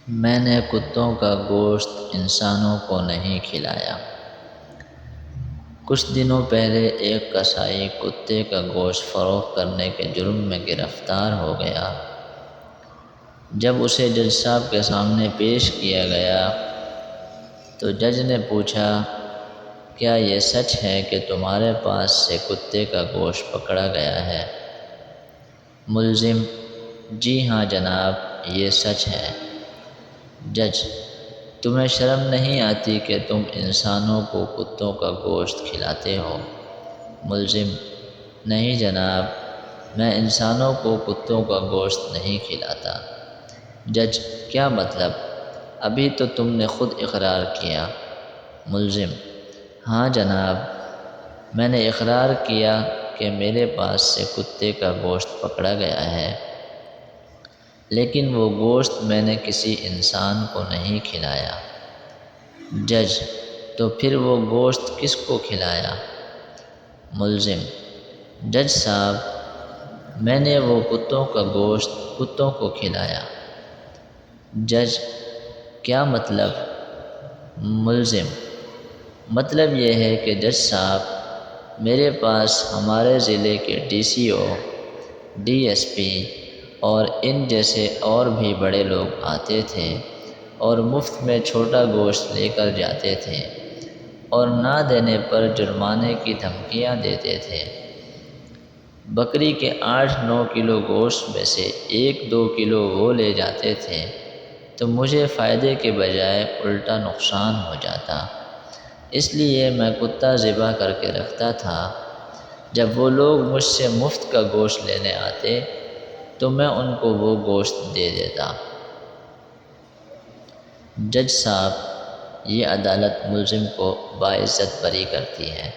میں نے کتوں کا گوشت انسانوں کو نہیں کھلایا۔ کچھ دنوں پہلے ایک قصائی کتے کا گوشت فروخت کرنے کے جرم میں گرفتار ہو گیا۔ جب اسے جج صاحب کے سامنے پیش کیا گیا تو جج نے پوچھا، کیا یہ سچ ہے کہ تمہارے پاس سے کتے کا گوشت پکڑا گیا ہے؟ ملزم: جی ہاں جناب، یہ سچ ہے۔ جج: تمہیں شرم نہیں آتی کہ تم انسانوں کو کتوں کا گوشت کھلاتے ہو؟ ملزم: نہیں جناب، میں انسانوں کو کتوں کا گوشت نہیں کھلاتا۔ جج: کیا مطلب؟ ابھی تو تم نے خود اقرار کیا۔ ملزم: ہاں جناب، میں نے اقرار کیا کہ میرے پاس سے کتے کا گوشت پکڑا گیا ہے، لیکن وہ گوشت میں نے کسی انسان کو نہیں کھلایا۔ جج: تو پھر وہ گوشت کس کو کھلایا؟ ملزم: جج صاحب، میں نے وہ کتوں کا گوشت کتوں کو کھلایا۔ جج: کیا مطلب؟ ملزم: مطلب یہ ہے کہ جج صاحب، میرے پاس ہمارے ضلع کے DCO، DSP اور ان جیسے اور بھی بڑے لوگ آتے تھے اور مفت میں چھوٹا گوشت لے کر جاتے تھے اور نہ دینے پر جرمانے کی دھمکیاں دیتے تھے۔ بکری کے 8-9 کلو گوشت میں سے 1-2 کلو وہ لے جاتے تھے تو مجھے فائدے کے بجائے الٹا نقصان ہو جاتا، اس لیے میں کتا ذبح کر کے رکھتا تھا۔ جب وہ لوگ مجھ سے مفت کا گوشت لینے آتے تو میں ان کو وہ گوشت دے دیتا۔ جج صاحب، یہ عدالت ملزم کو باعزت بری کرتی ہے۔